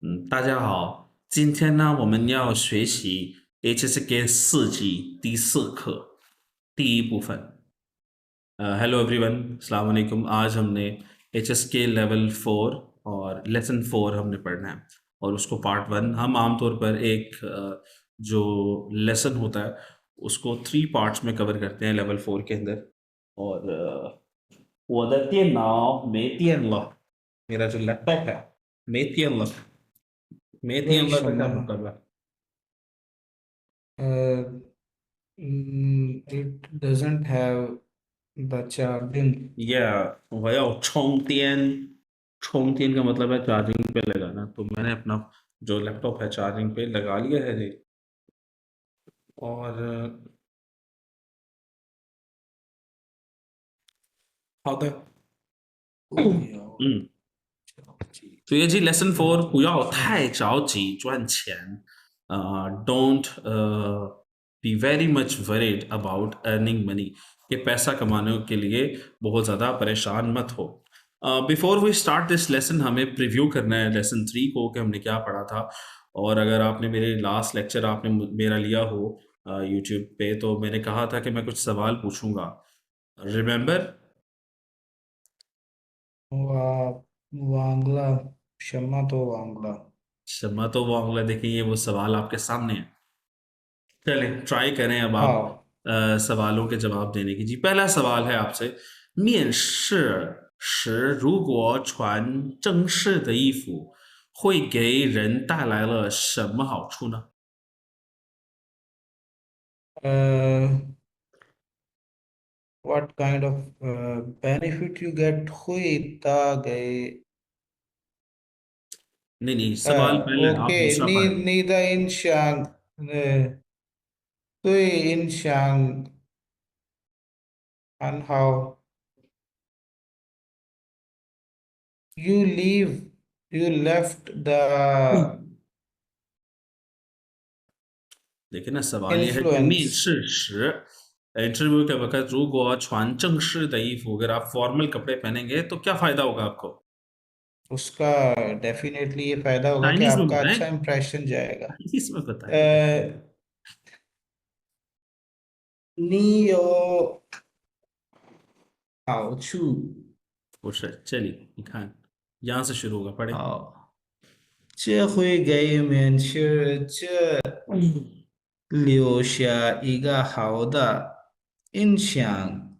大家好，今天呢，我们要学习 HSK 4级第4课第一部分。हेलो everyone, अस्सलाम वालेकुम। आज हमने HSK लेवल 4 और लेसन 4 हमने पढ़ना है, और उसको पार्ट 1 हम आमतौर पर एक जो लेसन होता है उसको 3 पार्ट्स में कवर करते हैं लेवल 4 के अंदर। और 我的电脑没电了, मेरा जो लैपटॉप है 没电了, 为 没电了 का 什 क्या 么？मतलब है? Uh, it doesn't have the charging. या वया 充电, का मतलब है चार्जिंग पे लगाना। तो मैंने अपना जो लैपटॉप है चार्जिंग पे लगा लिया है जी। और हाँ तो 不要 हम्म, 着急 तो ये जी lesson 4, 不赚要钱。太着急赚钱। Don't be very much worried about earning money, कि पैसा कमाने के लिए बहुत ज़्यादा परेशान मत हो। Before we start this lesson, हमें प्रिव्यू करना है लेसन 3 को कि हमने क्या पढ़ा था। और अगर आपने मेरे लास्ट लेक्चर आपने मेरा लिया हो यूट्यूब पे, तो मैंने कहा था कि मैं कुछ सवाल पूछूंगा। रिमेंबर? वांगला क्षमा तो वांगला। शर्मा तो वो अगला देखें, ये वो सवाल आपके सामने है। चलें ट्राई करें अब आप हाँ। सवालों के जवाब देने की। जी, पहला सवाल है आपसे। 面试时如果穿正式的衣服会给人带来了什么好处呢？ what kind of benefit you get हुई ता गए। नहीं नहीं, सवाल पहले आप ओके दूसरा नी पढ़ें। नी द इंशांग तुई इंशांग and how you leave you left the देखिए ना, सवाल ये है कि influence 面试时, इंटरव्यू के वक्त 如果穿正式的衣服, अगर आप फॉर्मल कपड़े पहनेंगे तो क्या फायदा होगा आपको? उसका डेफिनेटली ये फायदा होगा कि चाइनीज में आपका बताएं, अच्छा इंप्रेशन जाएगा। चाइनीज में बताइए। अ, नियो आओ चलिए, निखान यहाँ से शुरू होगा, पढ़े। 好，这会给面试者留下一个好的印象。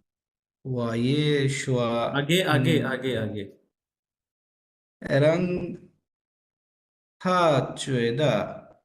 我也说，आगे आगे आगे आगे। 让他觉得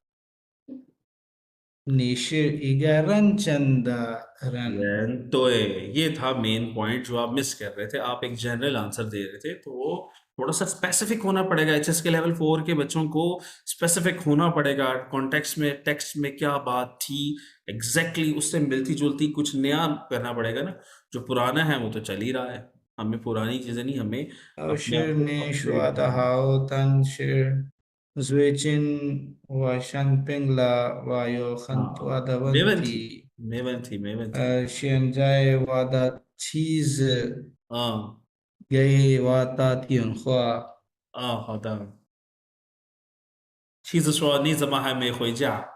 你是一个认真的人。तो ये था मेन पॉइंट जो आप मिस कर रहे थे। आप एक जनरल आंसर दे रहे थे, तो वो थोड़ा सा स्पेसिफिक होना पड़ेगा। एचएस के लेवल 4 के बच्चों को स्पेसिफिक होना पड़ेगा। कॉन्टेक्स्ट में, टेक्स्ट में क्या बात थी एग्जैक्टली exactly, उससे मिलती जुलती कुछ नया करना पड़ेगा ना। जो पुराना है वो तो चल ही रहा है। हमें पुरानी चीजें नहीं, हमें 老 अपने आप 师，को 你 अपडेट 说的 करना है। 好，但是最近我生病了，我有很多हाँ, 的问 मेवन थी, 题。मेवन थी, मेवन थी। 现在我的妻子 हाँ 给我打电话，啊，好的。妻子说：“你怎么还没回家？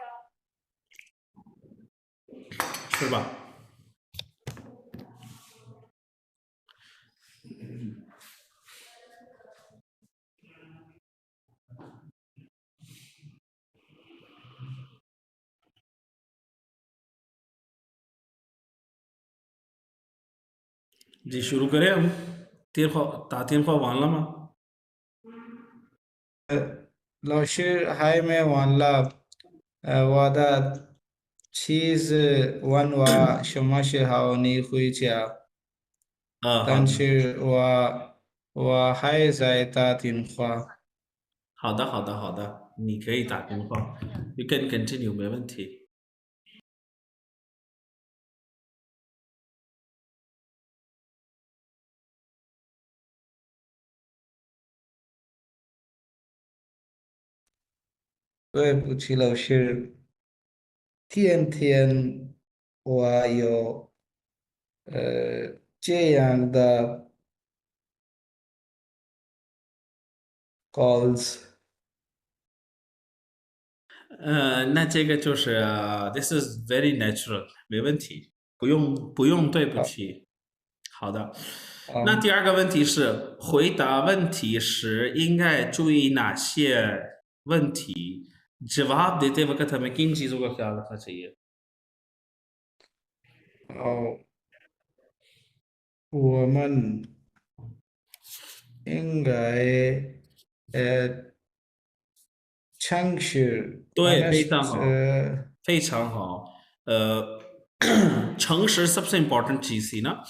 是吧？”जी, शुरू करें हम। 打电话完了吗？老师还没完了，我的妻子问我什么时候你回家，好的，但是我还在打电话。好的，好的，好的，你可以打电话。You can continue，没问题。对不起，老师，天天我有这样的 calls。那这个就是 this is very natural，没问题，不用对不好，起。好的，那啊，第二个问题是，回答问题时应该注意哪些问题？जवाब देते वक्त हमें किन चीज़ों का ख्याल रखना चाहिए? 好，我们应该诚实 对，非常 honest 好，非常好。呃，诚实सबसे इम्पोर्टेंट चीज़ थी ना?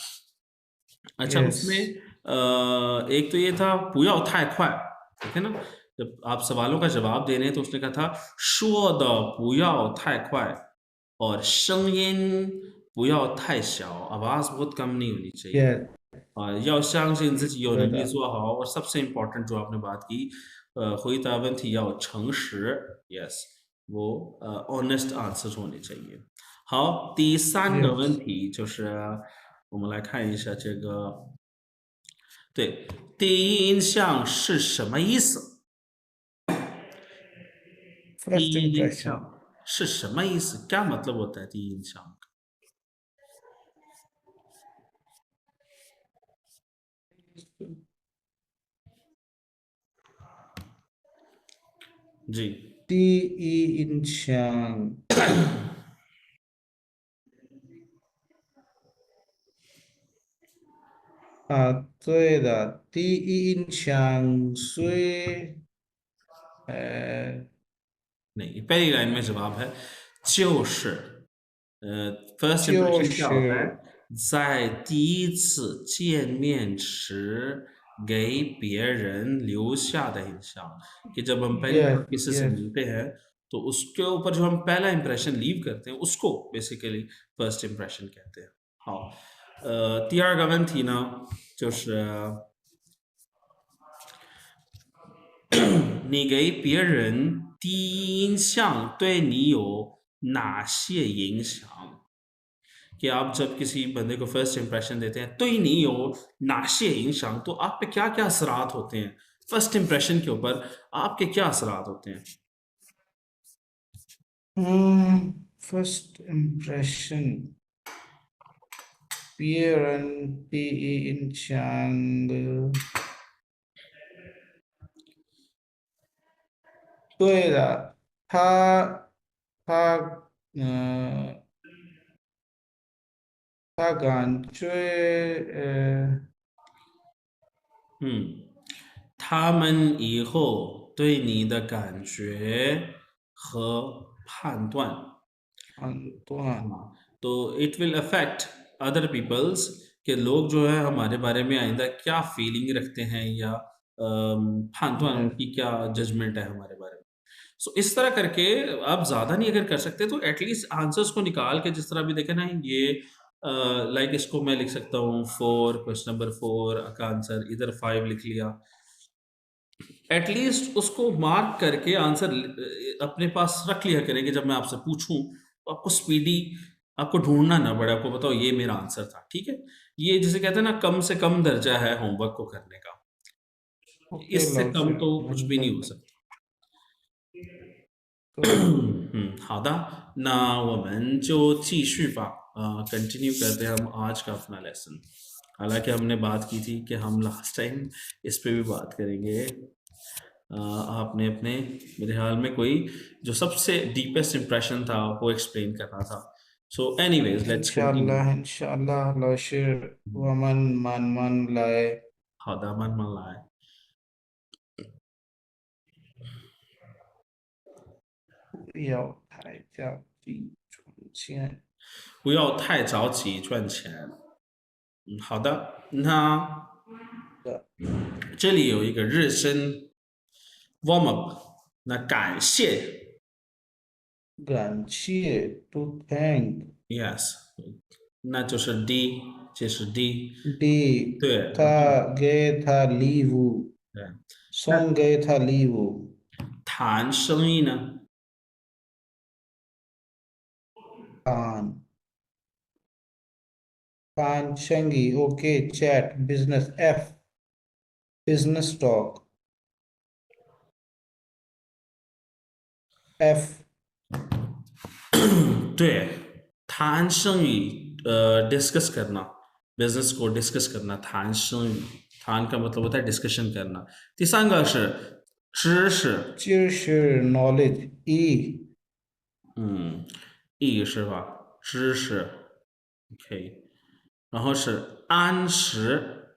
अच्छा उसमें yes एक तो ये था 不要太快, ठीक है ना? जब आप सवालों का जवाब दे रहे हैं तो उसने कहा था 说的不要太快 और 声音不要太小, आवाज़ बहुत कम नहीं होनी चाहिए. yes 要相信自己有能力对的 做好और सबसे इम्पोर्टेंट जो आपने बात की 回答问题要诚实 yes वो honest answers होने चाहिए 好第三个问 yes 题就是我们来看一下这个对第一印象是什么意思 第 first 一印 impression 象是什么意思 क्या मतलब होता है 第一印象 जी 第一印象啊，对的，第一印象虽नहीं पहली लाइन में जवाब है 就是first 就 impression क्या होता है 是 在第一次见面时给别人留下的印象कि जब हम पहली बार yes किसी से yes मिलते हैं तो उसके ऊपर जो हम पहला इंप्रेशन लीव करते हैं उसको बेसिकली फर्स्ट इंप्रेशन कहते हैं 好第二个问题呢就是你给别人第一印象对你有哪些影响कि आप जब किसी बंदे को फर्स्ट इंप्रेशन देते हैं तो ही नहीं हो नाशे इंशांग तो आप पे क्या क्या असरात होते हैं फर्स्ट इंप्रेशन के ऊपर आपके क्या असरात होते हैं first impression 别人第一印象对的，他他感觉他们以后对你的感觉和判断很短，हाँ, तो it will affect other peoples कि लोग जो है हमारे बारे में आइंदा क्या फीलिंग रखते हैं या 判断 yes उनकी क्या जजमेंट है हमारे बारे में सो इस तरह करके आप ज़्यादा नहीं अगर कर सकते तो एटलीस्ट आंसर्स को निकाल के जिस तरह भी देखे ना ये लाइक इसको मैं लिख सकता हूँ 4 क्वेश्चन नंबर 4 का आंसर इधर 5 लिख लिया एटलीस्ट उसको मार्क करके आंसर अपने पास रख लिया करें कि जब मैं आपसे पूछूं तो आपको स्पीडी आपको ढूंढना ना पड़े आपको बताओ ये मेरा आंसर था ठीक है ये जिसे कहते हैं ना कम से कम दर्जा है होमवर्क को करने का，OK，इससे 老 कम 师，तो कुछ 明 भी 白 नहीं हो 的，सकता 对的，好的，那我们就继续吧，कंटिन्यू करते हैं हम आज का अपना लेसन हालांकि हमने बात की थी कि हम लास्ट टाइम इस पे भी बात करेंगे आपने अपने मेरे ख्याल में कोई जो सबसे डीपेस्ट इम्प्रेशन था वो एक्सप्लेन करना था सो एनीवेज लेट्स कंटिन्यू इंशाल्लाह，老师，我们慢慢来，好的，慢慢来，不要太着急赚钱。不要太着急赚钱。好的，那这里有一个热身 warm up，那感谢 感谢，to thank yes，那就是 D，这是 D，D，对，然后他给他礼物，对，那送给他礼物，谈生意呢？谈谈生意，OK，chat business business talk F 对，谈生意डिस्कस करना, बिजनेस को डिस्कस करना, 谈生意, 谈 का मतलब होता है डिस्कशन करना. 第三个是知识，知识 knowledge 一意是吧？知识，OK，然后是安时，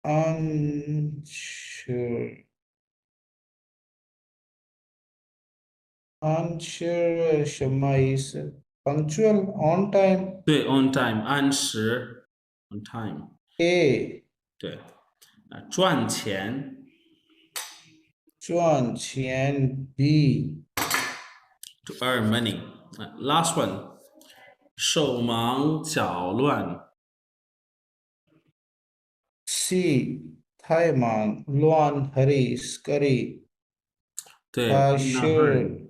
安吃安吃什么意思？punctual on time 对，on time，按时，on time，A 对，赚钱赚钱 B ，to earn money，last one，手忙脚乱，C 太忙乱 hurry scurry 对他，in a hurry。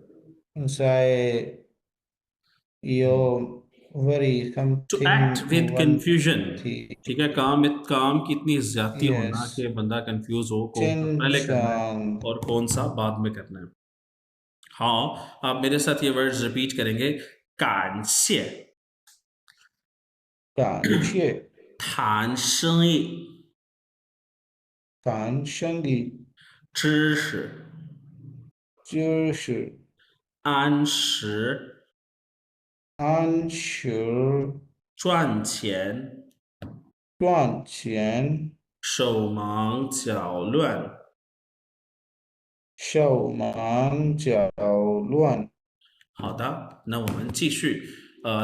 是在有 worry To act something with one confusion, थी ठीक है, काम की इतनी ज्यादती होना yes कि बंदा कंफ्यूज हो कौन सा पहले करना है 真相 और कौन सा बाद में करना है. हाँ, आप मेरे साथ ये वर्ड्स रिपीट करेंगे. 感谢感谢谈生意谈生意知识知识安时安持赚钱赚钱手忙脚乱。手忙脚乱好的，那我们继续。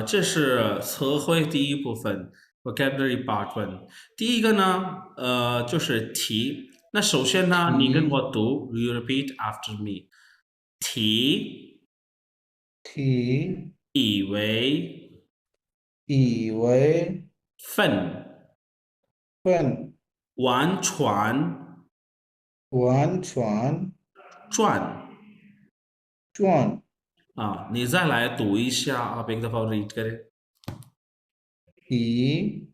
这是词汇第一部分 （vocabulary part one）。第一个呢，就是题。那首先呢，你跟题我读，you repeat after me。题，题以为，以为份，份完全，完全赚。赚你再来读一下आप एक दफा read करें。以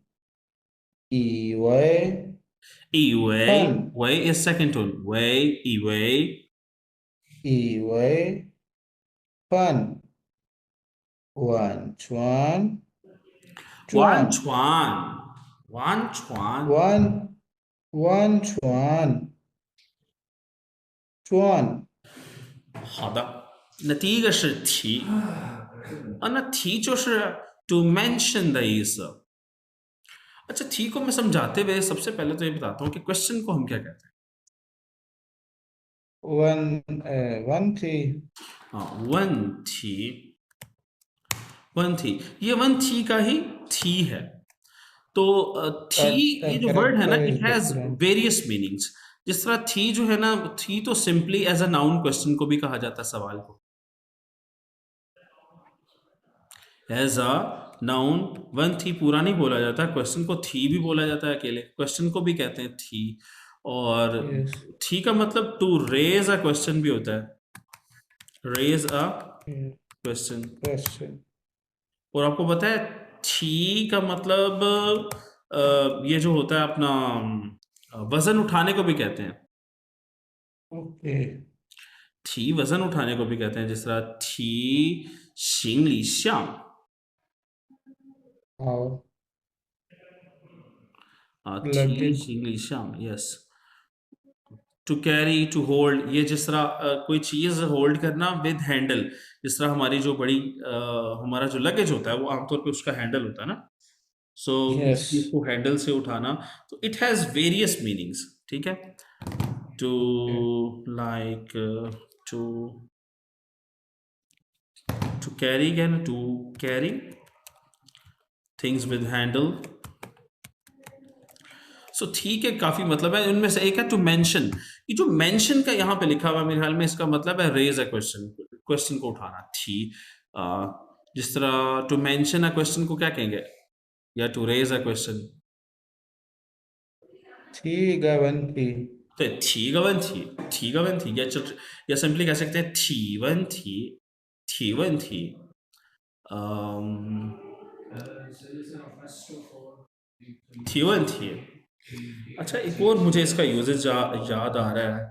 为以为，份为 is second tone，为，以为，以为份完全完赚全，完全。完全赚好的，那第一个是题那题就是 to mention 的意思。अच्छा题को मैं समझाते हुए सबसे पहले तो ये बताता हूँ कि क्वेश्चन को हम क्या कहते वन थी हैं। वन थी ये वन थी का ही थी है। तो थी but ये the जो वर्ड है ना character is it has different various meanings. जिस तरह थी जो है ना, थी तो simply as a noun question को भी कहा जाता है, सवाल को एज अ नाउन। वन थी पूरा नहीं बोला जाता, क्वेश्चन को थी भी बोला जाता है अकेले, क्वेश्चन को भी कहते हैं थी। और yes थी का मतलब टू रेज अ क्वेश्चन भी होता है, raise a yes, question. question और आपको पता है थी का मतलब ये जो होता है अपना वजन उठाने को भी कहते हैं। okay थी वजन उठाने को भी कहते हैं, जिस तरह थी 行李箱 how थी luggage 行李箱 yes. To carry, to hold, ये जिस तरह कोई चीज़ होल्ड करना विद हैंडल। जिस तरह हमारी जो बड़ी हमारा जो लगेज होता है वो आमतौर पे उसका हैंडल होता है ना। सो किसी चीज़ yes को हैंडल से उठाना, तो इट हैज़ वेरियस मीनिंग्स, ठीक है। To okay. Like to to carry can to carry things with handle. So ठीक है, काफी मतलब है, उनमें से एक है टू मेंशन। ये जो मेंशन का यहाँ पे लिखा हुआ है मेरे ख्याल में इसका मतलब है रेज अ क्वेश्चन, क्वेश्चन को उठाना थी। जिस तरह टू मेंशन अ क्वेश्चन को क्या कहेंगे, या टू रेज अ क्वेश्चन। थी गवन थी तो थी गवन थी, थी गवन थी, या सिंपली कह सकते हैं थी वन थी, थी वन थी। थी वन थी। अच्छा एक और मुझे इसका यूजेज याद आ रहा है।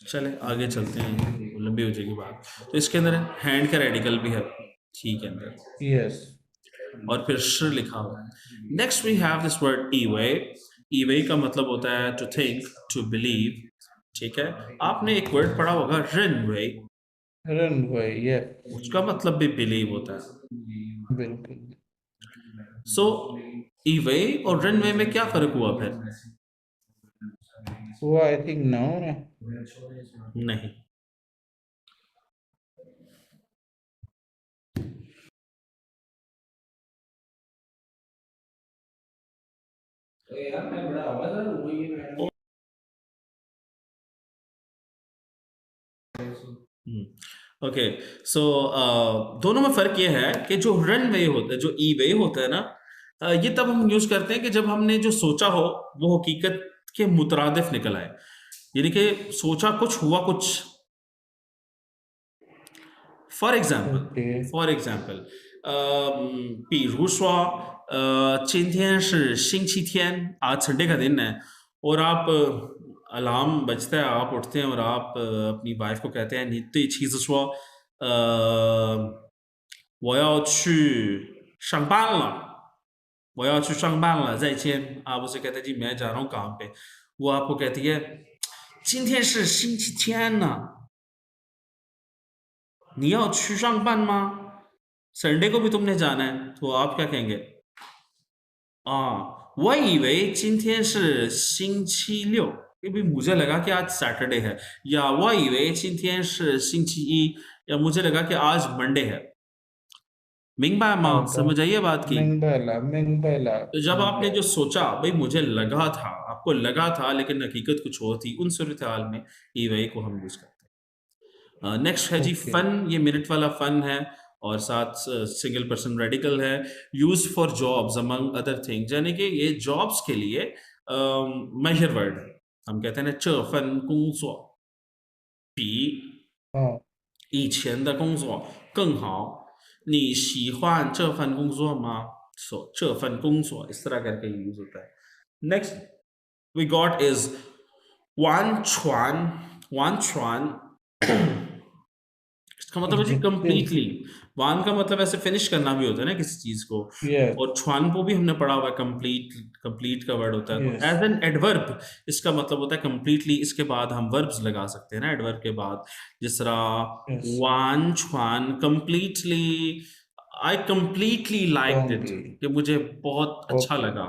चले आगे चलते हैं, लंबी हो जाएगी बात। तो इसके अंदर हैंड का रेडिकल भी है ठीक है अंदर, यस। और फिर श लिखा हुआ है। Next we have this word ईवे। ईवे का मतलब होता है टू थिंक, टू बिलीव। ठीक है, आपने एक वर्ड पढ़ा होगा रनवे, रनवे, ये उसका मतलब भी बिलीव होता है। बिल्कुल। सो ईवे और रनवे में क्या फर्क हुआ फिर? वो आई थिंक नाउन है। नहीं, ओके। सो दोनों में फर्क ये है कि जो रन वे होता है, जो ई वे होता है ना, ये तब हम यूज करते हैं कि जब हमने जो सोचा हो वो हकीकत के मुतरादिफ निकल आए, यानी कि सोचा कुछ हुआ कुछ। For example, okay. For example 比如说今天是星期天, आज संडे का दिन है, और आप अलार्म बजता है, आप उठते हैं और आप अपनी वाइफ को कहते हैं 你对妻子说我要去上班了, 我要去上班了, 再见. आप उसे कहते हैं जी मैं जा रहा हूँ काम पे, वो आपको कहती है 今天是星期天呢, 你要去上班吗? संडे को भी तुमने जाना है, तो आप क्या कहेंगे? 我以为今天是星期六, क्योंकि मुझे लगा कि आज सैटरडे है, या 我以为今天是星期一, या मुझे लगा कि आज मंडे है. 明白吗? ओके। समझ आइए बात की. मिंगबेला, मिंगबेला। तो जब आपने ओके। जो सोचा, भाई मुझे लगा था, आपको लगा था लेकिन हकीकत कुछ और थी, उन सूरत हाल में ई वही को हम यूज करते हैं. नेक्स्ट है जी ओके। फन. ये मिनट वाला फन है, और साथ सिंगल पर्सन रेडिकल है. Use for jobs among other things, यानी कि ये जॉब्स के लिए मेजर वर्ड है. हम कहते हैं ना 这份工作比 हाँ। 以前的工作更好，你喜欢这份工作吗？So 这份工作इस तरह करके यूज होता है. Next we got is 完全完全इसका मतलब है जी एडजेक्टिव। कंप्लीटली. वान का मतलब ऐसे फिनिश करना भी होता है ना किसी चीज को, यस। और छुआनपो भी हमने पढ़ा हुआ है, कंप्लीट, कंप्लीट का वर्ड होता है. तो यस। एज एन एडवर्ब इसका मतलब होता है कंप्लीटली. इसके बाद हम वर्ब्स लगा सकते हैं ना एडवर्ब के बाद, जिस तरह यस। वान छुआन completely, I completely liked it, strongly. कि मुझे बहुत अच्छा ओके। लगा.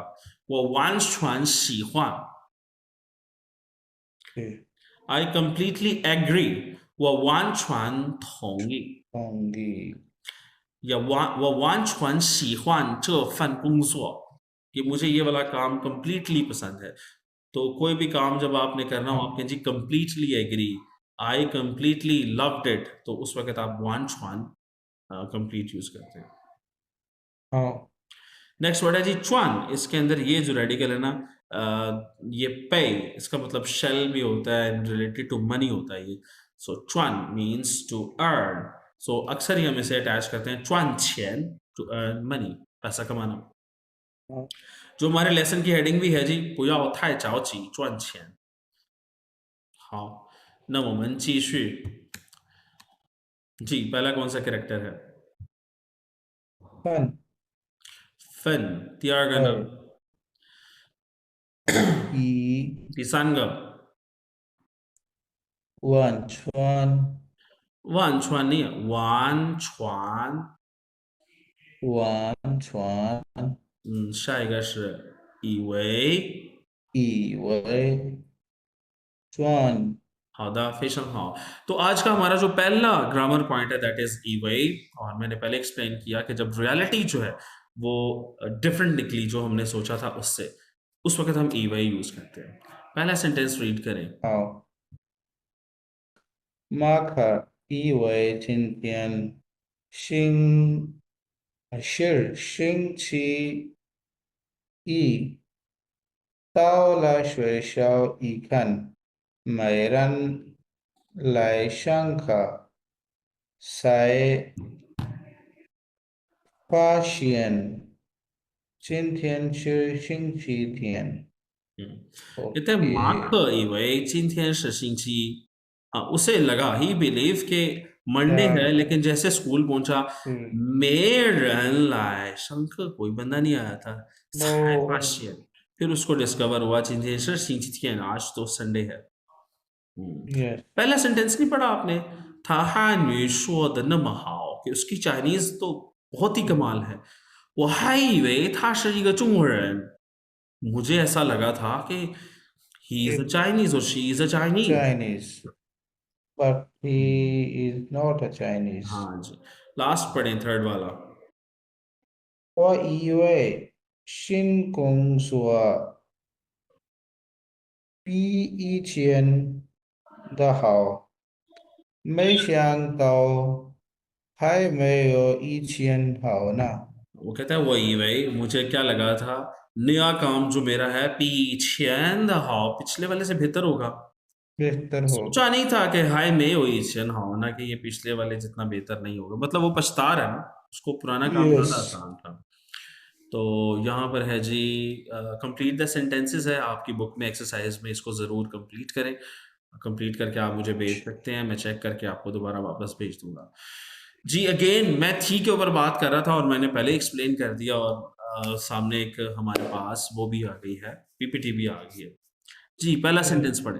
वो वान छुआन शी हुआन, ओके। आई कंप्लीटली एग्री, वो वान छुआन थोंगी, होंगी। या वो 完全喜欢这份工作, कि मुझे ये वाला काम कंप्लीटली पसंद है. तो कोई भी काम जब आपने करना हो, हाँ। आप कहें जी completely agree, I completely loved it, तो उस वक्त आप 完全कंप्लीट यूज करते हैं. हाँ। नेक्स्ट वर्ड है जी च्वान. इसके अंदर ये जो रेडिकल है ना, ये पे, इसका मतलब शेल भी होता है, रिलेटेड टू मनी होता है ये. सो च्वान मीन्स टू अर्न. सो अक्सर ही हम इसे अटैच करते हैं च्वान छियन, टू अर्न मनी, पैसा कमाना. हाँ। जो हमारे लेसन की हेडिंग भी है जी 不要太着急赚钱. 好，那我们继续. जी पहला कौन सा कैरेक्टर है? फन। 分，第二个呢？और ई 第三个 वन छुआन 万川नहीं है, 完船。वन छुआन 下一个是以为。ई वे छुआन 好的，非常好。तो आज का हमारा जो पहला ग्रामर पॉइंट है दैट इज ईवे, और मैंने पहले एक्सप्लेन किया कि जब रियलिटी जो है वो डिफरेंट निकली जो हमने सोचा था उससे, उस वक्त हम ईवे यूज करते हैं. पहला सेंटेंस रीड करें. 好。马卡以为今天星是星期一，到了学校一看，没人来上课，才发现今天是星期天。कहते हैं ओके। 马可以为今天是星期一हाँ उसे लगा ही बिलीव के मंडे है हाँ। लेकिन जैसे स्कूल पहुंचा 是 मेरन लाए शंकर कोई बंदा नहीं आया था 才发 no 现 फिर उसको डिस्कवर हुआ 今天是星期天 आज तो संडे है yes पहला सेंटेंस नहीं पढ़ा आपने था हान्यू शो द न महाओ कि उसकी चाइनीज तो बहुत ही कमाल है 我还以为他是一个中国人 मुझे ऐसा लगा था कि he is a it Chinese और she is a Chinese Chinese but he is not a Chinese. हाँ जी लास्ट पढ़ें थर्ड वाला 我以为新公所比以前的好，没想到还没有以前好呢。वो कहता है वही वही मुझे क्या लगा था नया काम जो मेरा है पीछे हाउ पिछले वाले से बेहतर होगा बेहतर होगा। सोचा नहीं था कि हाय मे ओइशन हाउ ना कि ये पिछले वाले जितना बेहतर नहीं होगा मतलब वो पछता रहा है ना उसको पुराना काम यस। ज्यादा आसान था तो यहाँ पर है जी कंप्लीट द सेंटेंसेस है आपकी बुक में एक्सरसाइज में इसको ज़रूर कंप्लीट करें कंप्लीट करके आप मुझे भेज सकते हैं मैं चेक करके आपको दोबारा वापस भेज दूंगा जी अगेन मैं थी के ऊपर बात कर रहा था और मैंने पहले एक्सप्लेन कर दिया और सामने एक हमारे पास वो भी आ गई है पीपीटी भी आ गई है जी पहला सेंटेंस पढ़े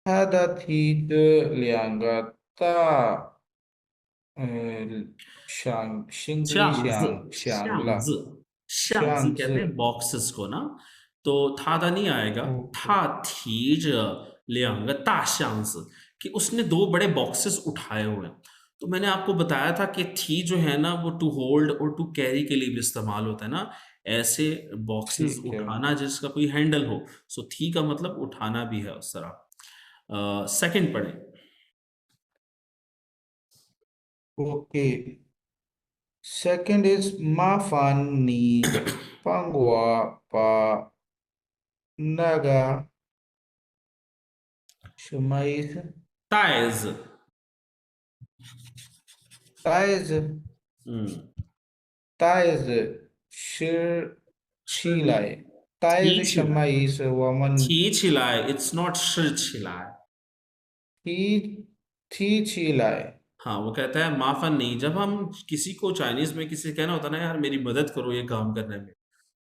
他的提着两个大行李巷箱子，响了，巷子，巷子 箱 कहते हैं 子 बॉक्सेस को ना तो था नहीं आएगा ，OK，था 提着两个大箱子 कि उसने दो बड़े बॉक्सेस उठाए हुए हैं तो मैंने आपको बताया था कि थी जो है ना वो टू होल्ड और टू कैरी के लिए भी इस्तेमाल होता है ना ऐसे बॉक्सेस ठीक है। उठाना जिसका कोई हैंडल हो सो थी का मतलब उठाना भी है उस तरह सेकंड पढ़े OK。Second is 麻烦你帮我把那个什么意思？袋子袋子嗯袋子拾起是来，袋子什提起来么意思？我们提起来，it's not 拾起来。提起来हाँ, वो कहता है माफ़न नहीं, जब हम किसी को चाइनीज़ में किसी से कहना होता है ना यार मेरी मदद करो ये काम करने में,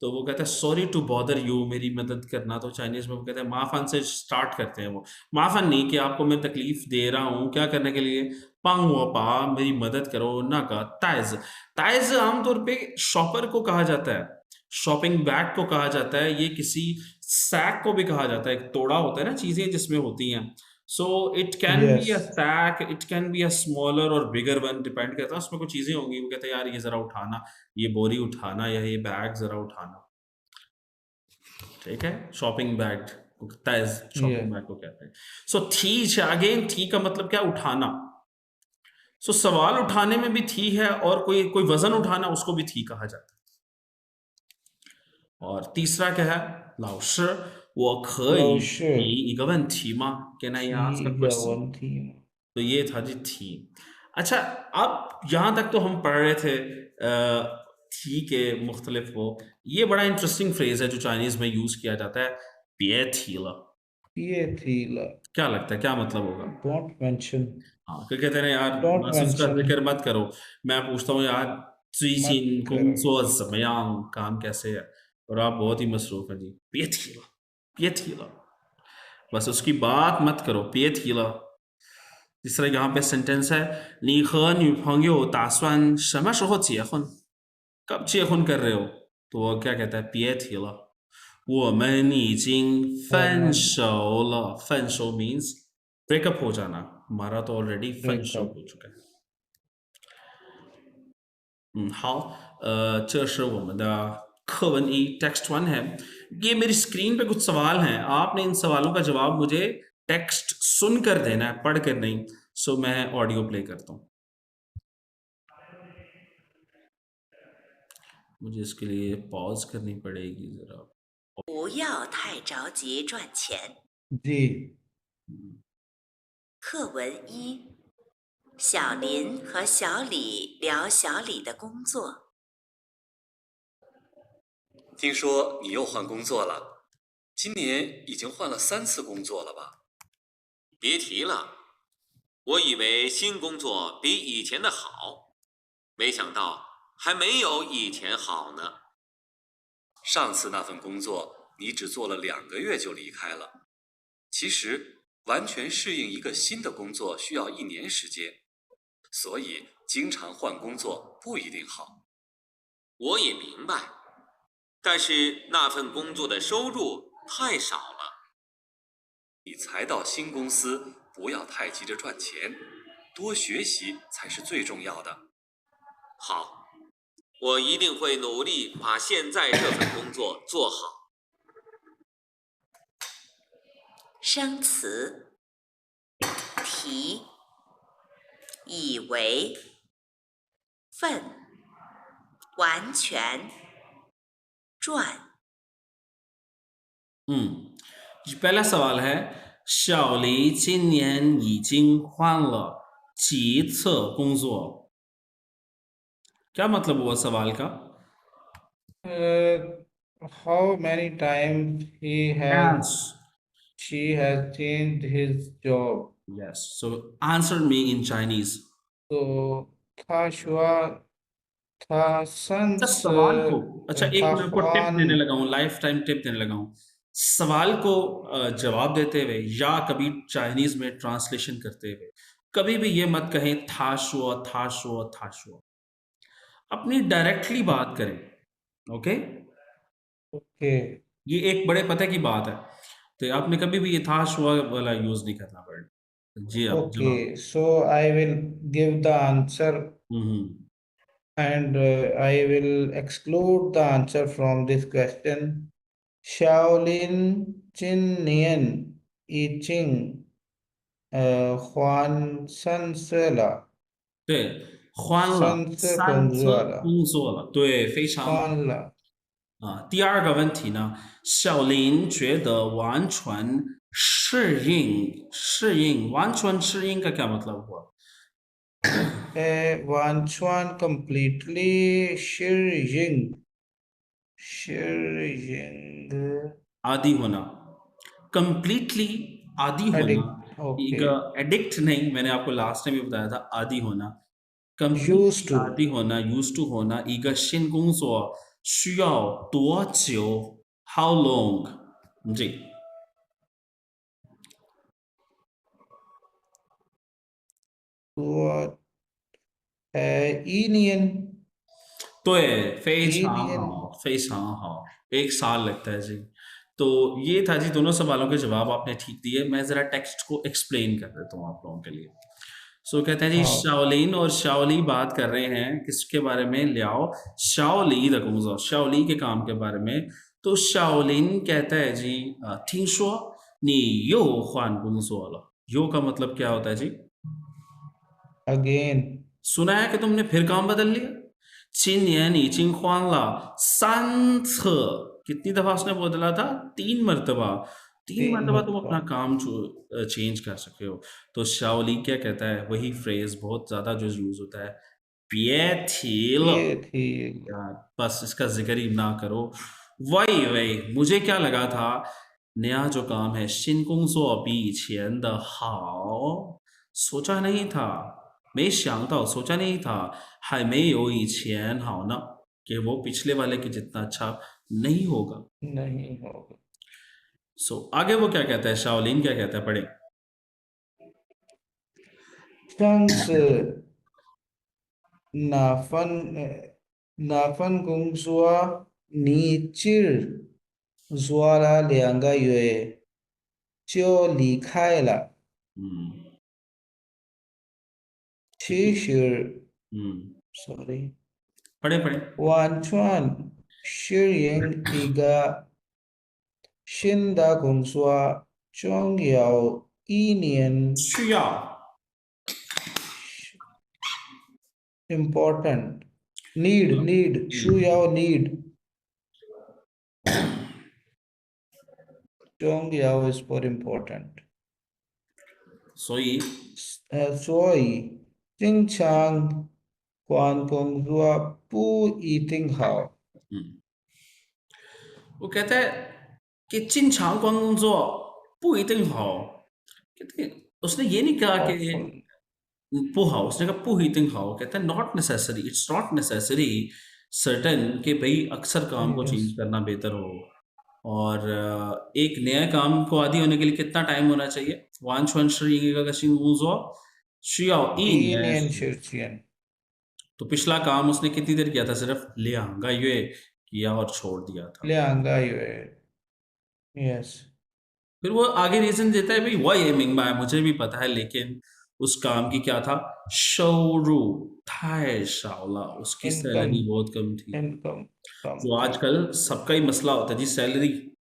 तो वो कहता है सॉरी टू बॉदर यू मेरी मदद करना, तो चाइनीज़ में वो कहते हैं माफ़न से स्टार्ट करते हैं वो। माफ़न नहीं कि आपको मैं तकलीफ़ दे रहा हूँ, क्या करने के लिए? पांग वो पा मेरी मदद करो, ना का ताइज़। ताइज़ आमतौर पे शॉपर को कहा जाता है, शॉपिंग बैग को कहा जाता है, ये किसी सैक को भी कहा जाता है, एक तोड़ा होता है ना चीज़ें जिसमें होती हैं। So it can be a yes sack it can be a smaller और बिगर वन डिपेंड करता है उसमें कुछ चीजें होंगी वो कहते हैं यार ये जरा उठाना ये बोरी उठाना या ये बैग जरा उठाना ठीक है शॉपिंग बैग शॉपिंग ये बैग को कहते हैं सो थी अगेन थी का मतलब क्या उठाना सो सवाल उठाने में भी थी है और कोई कोई वजन उठाना उसको भी थी कहा जाता है और तीसरा क्या है 老师我可老以提师一个问题吗 Can I 提 ask a 一个 question 问题吗？तो ये था जी थी अच्छा अब यहाँ तक तो हम पढ़ रहे थे थी के मुख्तलिफ वो ये बड़ा इंटरेस्टिंग फ्रेज है जो चाइनीज में यूज किया जाता है पिए थीला 别提了 क्या लगता है क्या मतलब होगा，Don't mention हाँ क्या कहते हैं ना यार Don't बस उसका जिक्र mention मत करो मैं पूछता हूँ यार 最 मत 近 करो 工作怎么样 काम कैसे है और आप बहुत ही मसरूफ हैं जी पिए थीला पिए थीला बस उसकी बात मत करो पिए थीला जिस तरह यहाँ पे सेंटेंस है 你和女朋友打算什么时候结婚 कब 结婚 कर रहे हो तो वो क्या कहता है 别提了我们已经分我们 手了分手 means breakup हो जाना हमारा तो ऑलरेडी 分手 breakup हो चुका है 好这是我们的课文一 text वन है ये मेरी स्क्रीन पे कुछ सवाल हैं आपने इन सवालों का जवाब मुझे टेक्स्ट सुनकर देना है पढ़ कर नहीं सो मैं ऑडियो प्ले करता हूँ मुझे इसके लिए पॉज करनी पड़ेगी ज़रा 不要太着急赚钱。 जी 课文一：小林和小李聊小李的工作。听说你又换工作了，今年已经换了3次工作了吧？别提了，我以为新工作比以前的好，没想到还没有以前好呢。上次那份工作你只做了2个月就离开了，其实完全适应一个新的工作需要1年时间，所以经常换工作不一定好。我也明白，但是那份工作的收入太少了。你才到新公司，不要太急着赚钱，多学习才是最重要的。好，我一定会努力把现在这份工作做好。生词：提、以为、份、完全、赚。पहला सवाल है 小黎今年已经换了几次工作 क्या मतलब हुआ सवाल का How many times she has changed his job? yes so answer me in Chinese So 他说他上 अच्छा 次 सवाल को अच्छा एक 他 मैं आपको टिप 换 देने लगा हूँ लाइफ टाइम टिप देने लगा हूँ सवाल को जवाब देते हुए या कभी चाइनीज में ट्रांसलेशन करते हुए कभी भी ये मत कहें था शुआ अपनी डायरेक्टली बात करें ओके Okay. ये एक बड़े पते की बात है तो आपने कभी भी ये था शुआ वाला यूज नहीं करना पड़ेगा जी आप जवाब Okay, so I will give the answer and I will exclude the answer from this question. Shaolin Chin Nian I Ching Huan San Sela 对换了三次三次工作了，工作了对非常换了。第二个问题呢，小林觉得完全完全适应का क्या मतलब हुआ Wanchuan completely Shirjing आदि होना कंप्लीटली आदि होना addict एक okay एडिक्ट नहीं मैंने आपको लास्ट टाइम भी बताया था आदि होना कंप्लीट used to आदि होना यूज टू होना 一个新工作需要多久 how long ji to Indian 对，非常 Indian 好，非常好，एक साल लगता है जी। तो ये था जी दोनों सवालों के जवाब आपने ठीक दिए। मैं ज़रा टेक्स्ट को एक्सप्लेन कर देता हूँ आप लोगों के लिए। सो कहते हैं जी हाँ शाओलिन और शाओली बात कर रहे हैं किसके बारे में लियाओ शाओली रकूज़ा शाओली के काम के बारे में तो शाओलिन कहता है जी 听说你又换工作了 यो का मतलब क्या होता है जी again सुना है कि तुमने फिर काम बदल लिया 今年已经换了3次 कितनी दफा उसने बदला था 3 मरतबा 3 मरतबा तुम अपना काम चेंज कर सकते हो तो शाओली क्या कहता है वही फ्रेज बहुत ज्यादा जो यूज होता है 别提了 ये थी यार बस इसका जिक्र ही ना करो वही वही मुझे क्या लगा था नया जो काम है 新工作比以前的好 सोचा नहीं था 没想到 सोचा नहीं था 还没有以前好呢 कि वो पिछले वाले के जितना अच्छा नहीं होगा नहीं होगा सो आगे वो क्या कहता है शाओलिन क्या कहता है पढ़े 上次哪份工作你只做了2个月就离开了。हम्म 其实 हम्म sorry पढ़े पढ़े 完全适应一个新的工作，总要1年需要 important need 需要 need 重要 is for important 所以所以经常换工作不一定好。वो कहता है कि 经常工作不一定好 उसने ये नहीं कहा कि often不好 उसने कहा 不一定好 कहता है not necessary it's not necessary certain कि भाई अक्सर काम को चेंज yes करना बेहतर हो और एक नया काम को आदी होने के लिए कितना टाइम होना चाहिए 完全适应一个新工作需要一年 1年时间 तो पिछला काम उसने कितनी देर किया था सिर्फ लियांगा ये किया और छोड़ दिया था 2个月 yes फिर वो आगे रीजन देता है भाई वह ये मिंगबा है मुझे भी पता है लेकिन उस काम की क्या था 收入太少了 उसकी income सैलरी बहुत कम थी income कम जो थी आजकल सबका ही मसला होता है जी सैलरी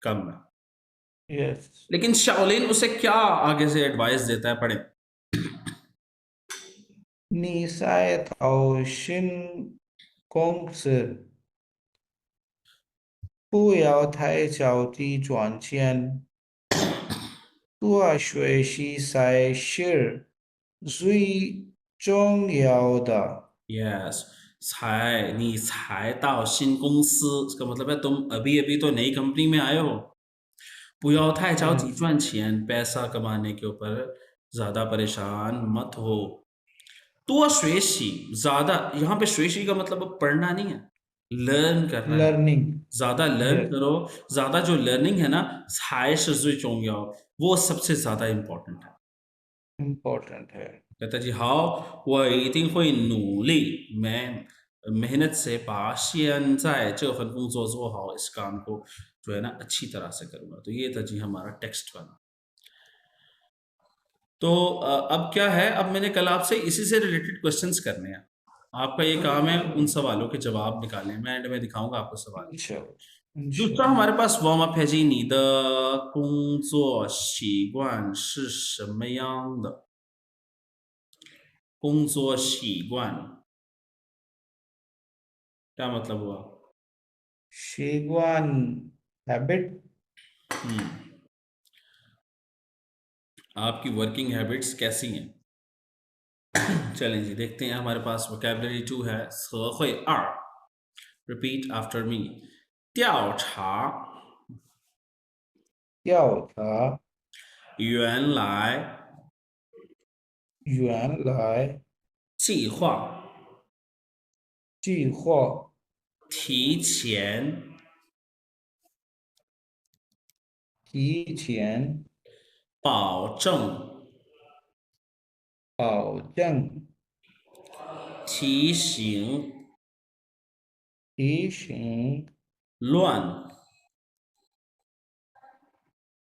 कम है yes लेकिन शाओलिन उसे क्या आगे से एडवाइस देता है पढ़े 你在找新公司，不要太着急赚钱，多学习才是最重要的。यस 才到新公司 इसका मतलब है तुम अभी अभी तो नई कंपनी में आए हो 不要太着急 Yes 赚钱 पैसा कमाने के ऊपर ज्यादा परेशान मत हो 多学习 ज्यादा यहाँ पे 学习 का मतलब अब पढ़ना नहीं है लर्न करना है learning ज्यादा लर्न yes करो ज्यादा जो लर्निंग है ना 才是最重要 वो सबसे ज्यादा इम्पोर्टेंट है important है कहता जी हाँ 我一定会努力 मैं मेहनत से 把现在这份工作做好 इस काम को जो है ना अच्छी तरह से करूंगा तो ये था जी हमारा टेक्स्ट बना तो अब क्या है अब मैंने कल आपसे इसी से रिलेटेड क्वेश्चंस करने हैं आपका ये काम है उन सवालों के जवाब निकालने मैं एंड में दिखाऊंगा आपको सवाल 应酬 दूसरा हमारे पास वार्म अप है जी 你的工作习惯是什么样的工作习惯 क्या मतलब हुआ 习惯 habit हम्म, आपकी वर्किंग हैबिट्स कैसी हैं चलें जी देखते हैं हमारे पास वोकेबलरी 2 है 词汇2 repeat after me 调查调查原来原来计划计划提前提前保证保证提醒提醒乱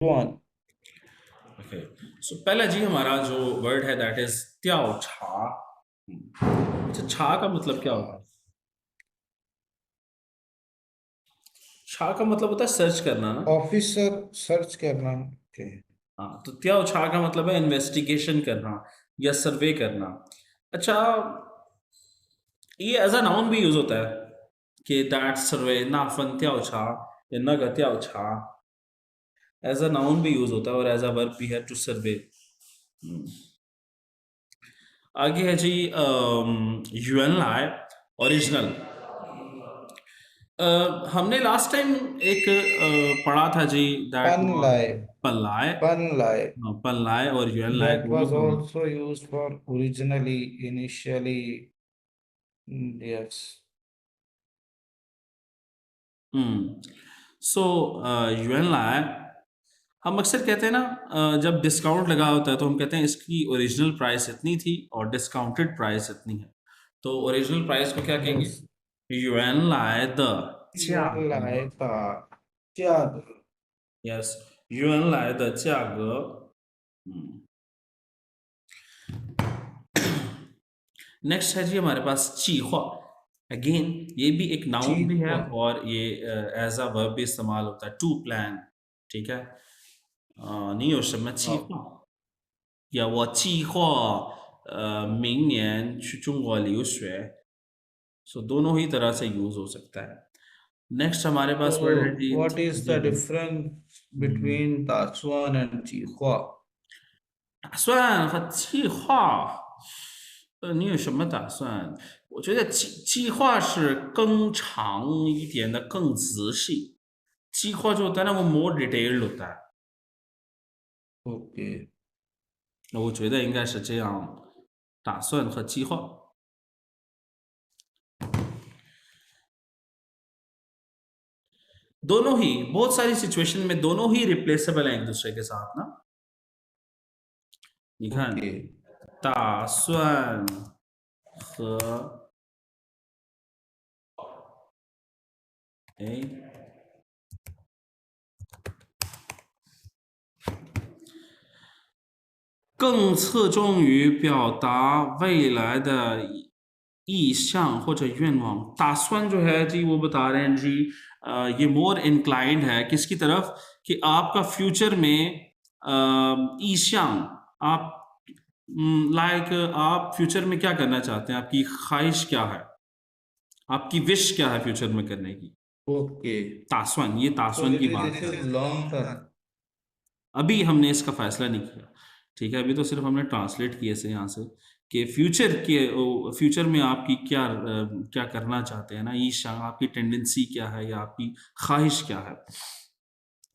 乱 okay so पहला जी हमारा जो वर्ड है दैट इज 调查 अच्छा छा का मतलब क्या होता है छा का मतलब होता है सर्च करना ना ऑफिसर सर्च करना ओके हाँ तो त्याव छा का मतलब है इन्वेस्टिगेशन करना या सर्वे करना अच्छा ये एज अ नाउन भी यूज होता है कि दैट सर्वे ना फन त्याव छा या न ग त्याव छा एज अ नाउन भी यूज होता है और एज अ वर्ब भी है टू सर्वे आगे है जी युएन लाए ओरिजिनल हमने लास्ट टाइम एक पढ़ा था जी दैट पन लाए पल्लाए पन लाए पल्लाए और युएन लाए that दोनों was का also used for originally initially yes so युएन लाए हम अक्सर कहते हैं ना जब डिस्काउंट लगा होता है तो हम कहते हैं इसकी ओरिजिनल प्राइस इतनी थी और डिस्काउंटेड प्राइस इतनी है तो ओरिजिनल प्राइस को क्या कहेंगे yes 原来的价原格来的价格 यस 原来的价格 नेक्स्ट है जी हमारे पास 计划 अगेन ये भी एक नाउन भी है 计划 और ये एज अ वर्ब भी इस्तेमाल होता है टू प्लान ठीक है 你有什么计划या 我计划明年去中国留学 सो दोनों ही तरह से यूज हो सकता है नेक्स्ट हमारे पास वर्ड है so जी what is the जी, difference between 打算 and 计划打算和计划，你有什么打算？我觉得计划是更长一点的，更仔细。चीखवा जो होता है ना वो मोर डिटेल्ड होता है। OK，我觉得应该是这样，打算和计划。दोनों ही बहुत सारी सिचुएशन में दोनों ही रिप्लेसेबल हैं एक दूसरे के साथ ना। 你看， OK，打算和更侧重于表达未来的意向或者愿望। तासवान जो है जी वो बता रहे हैं जी ये मोर इंक्लाइंड है किसकी तरफ कि आपका फ्यूचर में ईशान आप लाइक आप फ्यूचर में क्या करना चाहते हैं, आपकी ख्वाहिश क्या है, आपकी विश क्या है फ्यूचर में करने की। OK， तासवान, ये so तासवान की बात this है। is long term। अभी हमने इसका फैसला नहीं किया, ठीक है, अभी तो सिर्फ हमने ट्रांसलेट किए से यहाँ से कि फ्यूचर में आपकी क्या करना चाहते हैं ना, ईशा आपकी टेंडेंसी क्या है या आपकी ख्वाहिश क्या है।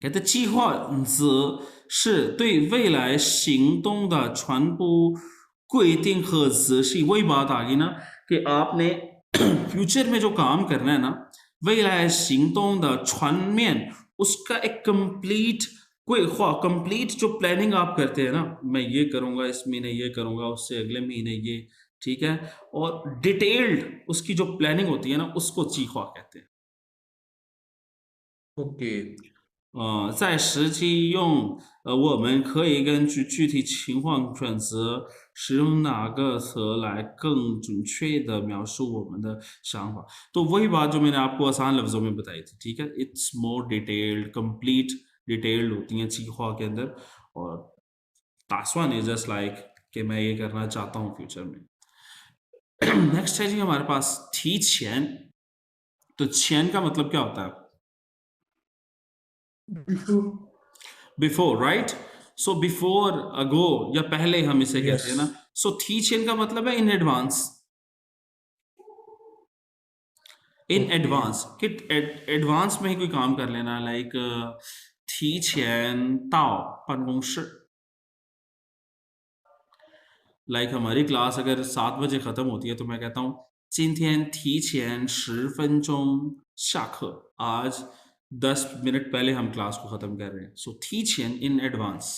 कहते 计划则是对未来行动的全部规定和指示। वही बात आ गई ना कि आपने फ्यूचर में जो काम करना है ना, 未来行动的全面 उसका एक कंप्लीट कंप्लीट जो प्लानिंग आप करते हैं ना, मैं ये करूंगा इस महीने, ये करूंगा उससे अगले महीने ये, ठीक है, और डिटेल्ड उसकी जो प्लानिंग होती है ना उसको 计划 कहते हैं। OK，在实际用我们可以根据具体情况选择使用哪个词来更准确的描述我们的想法। तो वही बात जो मैंने आपको आसान लफ्जों में बताई थी, ठीक है, it's more detailed, complete detailed होती हैं चीखवा के अंदर। और तासवान इज जस्ट लाइक कि मैं ये करना चाहता हूँ फ्यूचर में। नेक्स्ट है जी हमारे पास थी छेन। तो छेन का मतलब क्या होता है? Before, right. सो बिफोर, अगो या पहले हम इसे कहते हैं ना। सो थी छेन का मतलब है इन एडवांस, इन एडवांस कि एडवांस में ही कोई काम कर लेना, लाइक 提前到办公室। लाइक हमारी क्लास अगर 7 बजे खत्म होती है तो मैं कहता हूँ 今天提前10分钟下课, आज 10 मिनट पहले हम क्लास को खत्म कर रहे हैं। So 提前 in advance,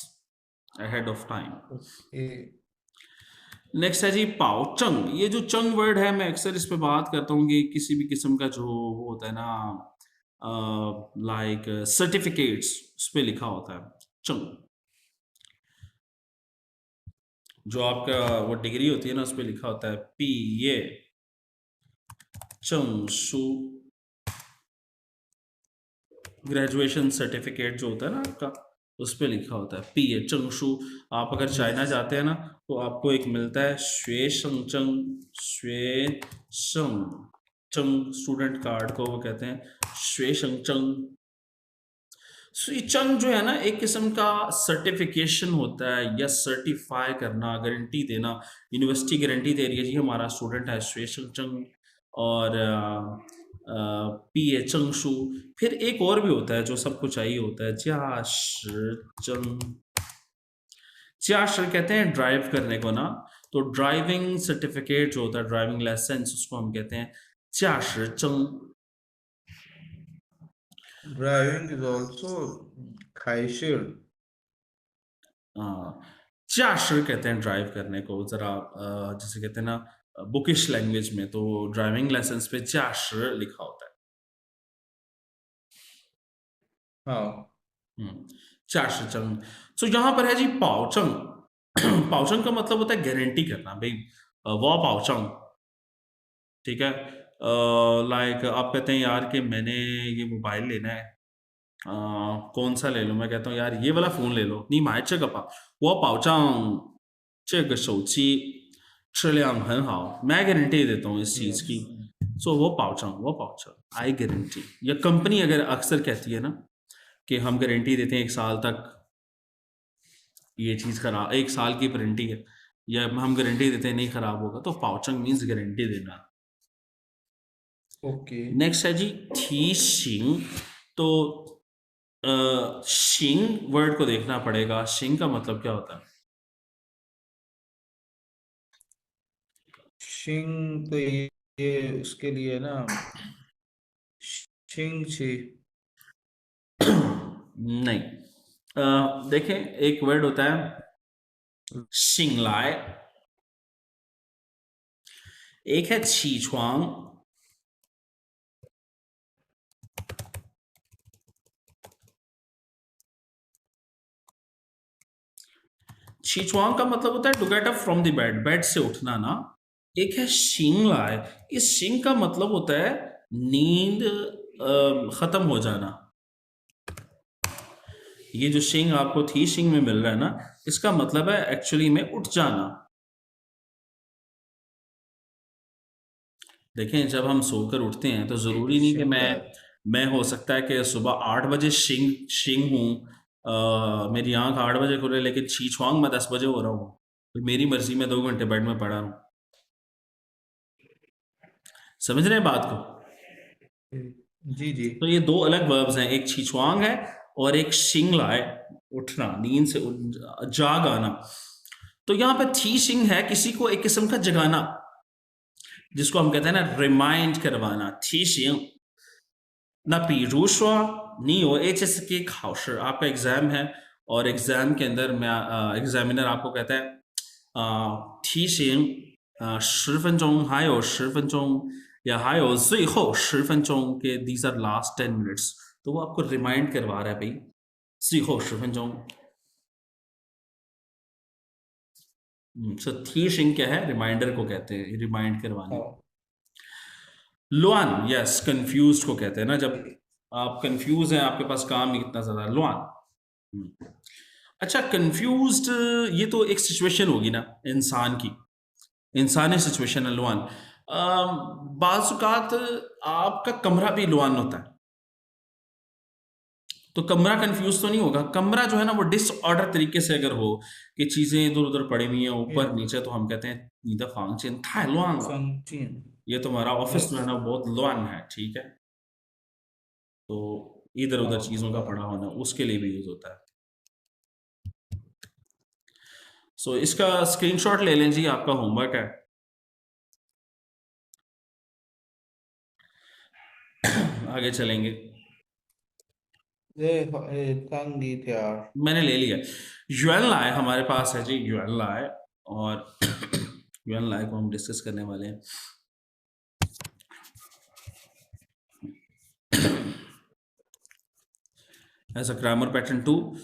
ahead of time। Next है जी पाओ चंग। ये जो चंग वर्ड है मैं अक्सर इस पे बात करता हूँ कि किसी भी किस्म का जो होता है ना, लाइक सर्टिफिकेट्स उस पे लिखा होता है चंग। जो आपका वो डिग्री होती है ना उस पे लिखा होता है पीए चंगशु। ग्रेजुएशन सर्टिफिकेट जो होता है ना आपका उस पे लिखा होता है पीए चंगशु। आप अगर चाइना जाते हैं ना तो आपको एक मिलता है श्वे शंग चंग स्टूडेंट कार्ड को वो कहते हैं श्वे शंग चंग। ये चंग जो है ना एक किस्म का सर्टिफिकेशन होता है या सर्टिफाई करना, गारंटी देना। यूनिवर्सिटी गारंटी दे रही है जी हमारा स्टूडेंट है श्वे शंग चंग और पीए चंगशु। फिर एक और भी होता है जो सबको चाहिए होता है ज्या चंग। ज्या कहते हैं ड्राइव करने को ना, तो ड्राइविंग सर्टिफिकेट जो होता है ड्राइविंग लाइसेंस उसको हम कहते हैं ज्या चंग। Driving is also 开式। ज्या कहते हैं ड्राइव करने को, जरा जैसे कहते हैं ना बुकिश लैंग्वेज में, तो ड्राइविंग लाइसेंस पे ज्या लिखा होता है। हाँ, चाशचंग। सो यहाँ पर है जी पाओचंग। पाओचंग का मतलब होता है गारंटी करना भाई, वो पाओचंग, ठीक है। लाइक आप कहते हैं यार कि मैंने ये मोबाइल लेना है, कौन सा ले लूँ? मैं कहता हूँ यार ये वाला फ़ोन ले लो। नी माय चेक पा वो पाओचंग चेक शौची质量很好, मैं गारंटी देता हूँ इस चीज़ की। सो वो पाओचंग आई गारंटी। या कंपनी अगर अक्सर कहती है ना कि हम गारंटी देते हैं 1 साल तक ये चीज़ खराब, 1 साल की वारंटी है, या हम गारंटी देते हैं नहीं खराब होगा, तो पाओचंग मीन्स गारंटी देना। OK। नेक्स्ट है जी थी शिंग। तो शिंग वर्ड को देखना पड़ेगा, शिंग का मतलब क्या होता है? शिंग तो ये उसके लिए ना, शिंग छी। नहीं। देखें, एक वर्ड होता है शिंगलाय, एक है छी छुआंग, छी छुआंग का मतलब होता है to get up from the bed, bed से उठना ना। एक है शिंगलाय, इस शिंग का मतलब होता है नींद खत्म हो जाना। ये जो शिंग आपको थी शिंग में मिल रहा है ना, इसका मतलब है एक्चुअली में उठ जाना। देखें, जब हम सोकर उठते हैं तो जरूरी नहीं कि शिंगलाय। मैं हो सकता है कि सुबह 8 बजे शिंग शिंग हूँ, मेरी आंख 8 बजे खुले, लेकिन छी छुआंग मैं 10 बजे हो रहा हूँ, तो मेरी मर्जी में 2 घंटे बेड में पड़ा हूँ। समझ रहे हैं बात को? जी जी। तो ये दो अलग वर्ब्स हैं, एक छिछुआंग है और एक शिंगलाय, उठना, नींद से जाग आना। तो यहाँ पे थी शिंग है किसी को एक किस्म का जगाना, जिसको हम कहते हैं ना रिमाइंड करवाना, थी शिंग। 那比如说你有 HSK 考试, आपका एग्जाम है और एग्जाम के अंदर एग्जामिनर आपको कहता है 提醒10分钟还有10分钟 या 还有最后10分钟 के these are last 10 minutes, तो वो आपको रिमाइंड करवा रहा है भाई 最后10分钟। सो 提醒क्या है? रिमाइंडर को कहते हैं, रिमाइंड करवाने। लुआन, यस, कंफ्यूज को कहते हैं ना, जब आप कंफ्यूज हैं, आपके पास काम नहीं इतना ज्यादा, लुआन। अच्छा, कंफ्यूज्ड, ये तो एक सिचुएशन होगी ना इंसान की, इंसानी सिचुएशन है लुआन। बाज़ आपका कमरा भी लुआन होता है, तो कमरा कंफ्यूज तो नहीं होगा। कमरा जो है ना वो डिसऑर्डर तरीके से अगर हो कि चीजें इधर उधर पड़ी हुई हैं ऊपर नीचे, तो हम कहते हैं नीदा फांगचेन था लुआन, फंक्शन। ये तुम्हारा ऑफिस जो है ना बहुत लुआन है, ठीक है। तो इधर उधर चीजों का पड़ा होना उसके लिए भी यूज होता है। सो इसका स्क्रीनशॉट ले लें जी, आपका होमवर्क है। आगे चलेंगे। संगीत यार। मैंने ले लिया। युएन लाए हमारे पास है जी, युएन लाए, और युएन लाए को हम डिस्कस करने वाले हैं। एज अ ग्रामर पैटर्न 2,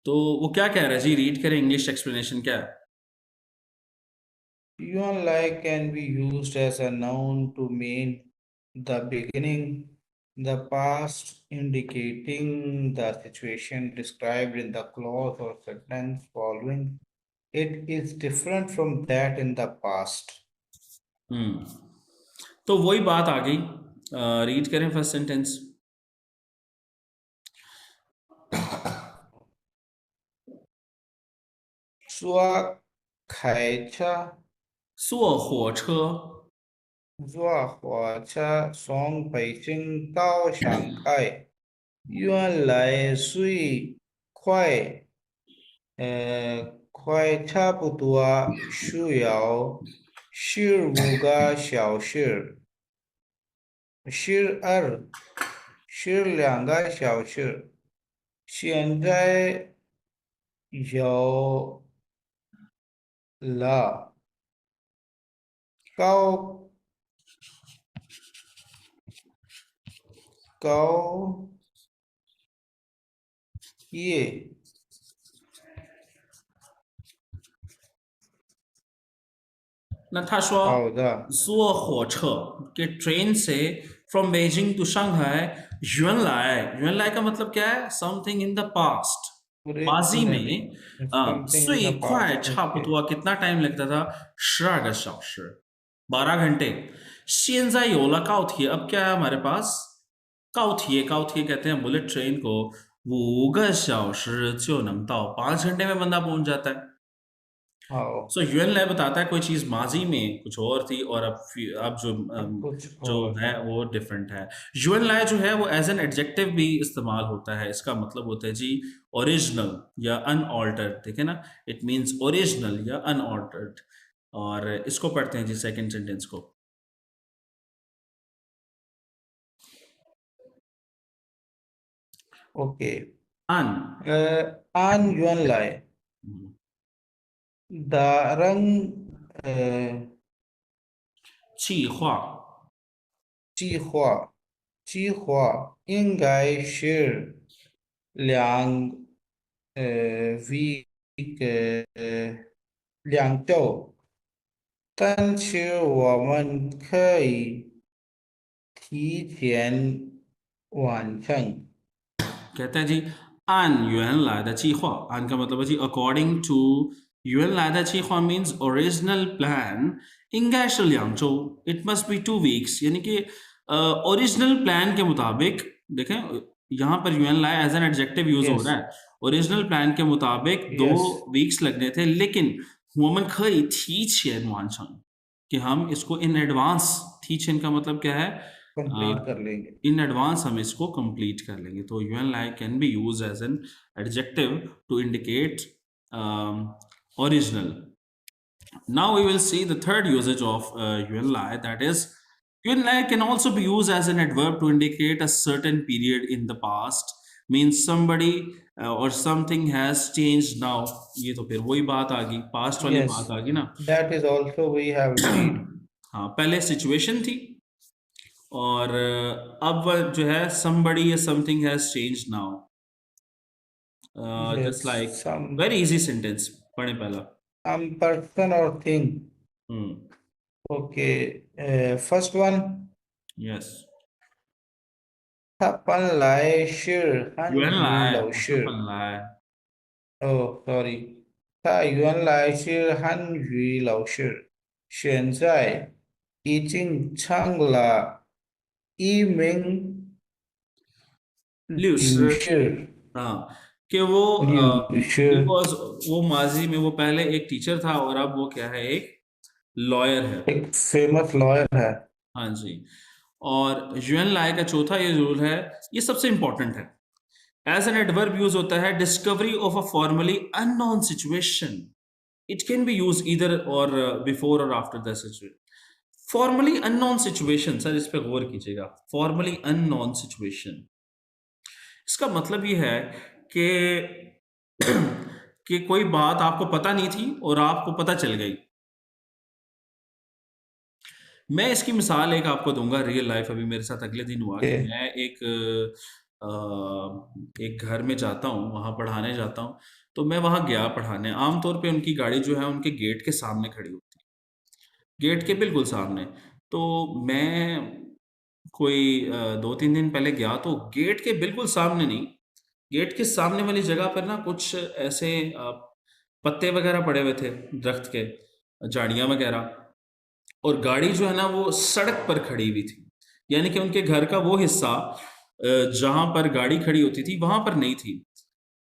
तो वो क्या कह रहा है जी, रीड करें, इंग्लिश एक्सप्लेनेशन क्या है? Yuan Lai can be used as a noun to mean the beginning, the past, indicating the situation described in the clause or sentence following. It is different from that in the past. तो वही बात आ गई, read करें first sentence. 说开车，坐火车，坐火车从北京到上海，原来最快，快差不多需要15个小时，12，12个小时。现在有了高高铁。那他说好的，坐火车के train से from Beijing to Shanghai, युएनलाई का मतलब क्या है? समथिंग इन द पास्ट, माजी में। something in the 最快 past.差不 Okay. 多 कितना टाइम लगता था? 12个小时, 12 घंटे। 现在有了高铁, अब क्या है हमारे पास? 高铁कहते हैं बुलेट ट्रेन को, 5个小时就能到, 5 घंटे में बंदा पहुंच जाता है। हाउ सो युएन लाई बताता है कोई चीज़ माजी में कुछ और थी और अब अब कुछ जो और है वो डिफरेंट है। युएन लाई जो है वो एज एन एडजेक्टिव भी इस्तेमाल होता है। इसका मतलब होता है जी ओरिजिनल या अनऑल्टर्ड, ठीक है ना, इट मीन्स ओरिजिनल या अनऑल्टर्ड। और इसको पढ़ते हैं जी सेकंड सेंटेंस को। ओके अन an yuan lai darang 气话计划应该是2 week 2周，但是我们可以提前完成。कहते हैं जी अन युएन लाई द चीखवा। अन का मतलब है जी अकॉर्डिंग टू युएन लाई द चीखवा मीन्स ओरिजिनल प्लान इंगा शल्याचो इट मस्ट बी 2 weeks, यानी कि ओरिजिनल प्लान के मुताबिक देखें यहाँ पर युएन लाई एज एन एडजेक्टिव यूज हो Yes, रहा है। ओरिजिनल प्लान के मुताबिक 2 yes, weeks लगने थे, लेकिन वमन खई थी छेन वांछन कि हम इसको इन एडवांस, थी छेन का मतलब क्या है, कंप्लीट कर लेंगे। इन एडवांस हम इसको कंप्लीट कर लेंगे। तो yuan lai can be use as an adjective to indicate original. Now we will see the third usage of yuan lai, that is yuan lai can also be used as an adverb to indicate a certain period in the past, means somebody or something has changed now। ये तो फिर वही बात आ गई, past वाली Yes, बात आ गई ना। that is also we have read. हाँ, पहले सिचुएशन थी और अब जो है somebody या something has changed now। just like Yes, very easy sentence पढ़े पहला। some person or thing. Hmm, Okay, first one. yes, 他本来是汉原语来不是老师。本来，哦，sorry，他原来是汉语老师，现在已经成了一名律律师，师。हाँ, कि वो律师 बिकॉज वो माजी में वो पहले एक टीचर था और अब वो क्या है, एक लॉयर है। एक फेमस लॉयर है। हाँ जी। और युएन लाई का चौथा ये रूल है, ये सबसे इंपॉर्टेंट है। एज एन एडवर्ब यूज होता है discovery of a formally unknown situation. It can be use इधर और बिफोर और after the situation. Formally unknown situation, sir इस पे गौर कीजिएगा। फॉर्मली अननोन सिचुएशन, इसका मतलब ये है कि कि कोई बात आपको पता नहीं थी और आपको पता चल गई। मैं इसकी मिसाल एक आपको दूंगा, रियल लाइफ अभी मेरे साथ अगले दिन हुआ कि मैं एक घर में जाता हूँ, वहाँ पढ़ाने जाता हूँ। तो मैं वहाँ गया पढ़ाने, आमतौर पे उनकी गाड़ी जो है उनके गेट के सामने खड़ी होती है, गेट के बिल्कुल सामने। तो मैं कोई 2-3 दिन पहले गया तो गेट के बिल्कुल सामने नहीं, गेट के सामने वाली जगह पर ना कुछ ऐसे पत्ते वगैरह पड़े हुए थे, दरख्त के, झाड़ियाँ वगैरह, और गाड़ी जो है ना वो सड़क पर खड़ी हुई थी। यानी कि उनके घर का वो हिस्सा जहाँ पर गाड़ी खड़ी होती थी वहाँ पर नहीं थी।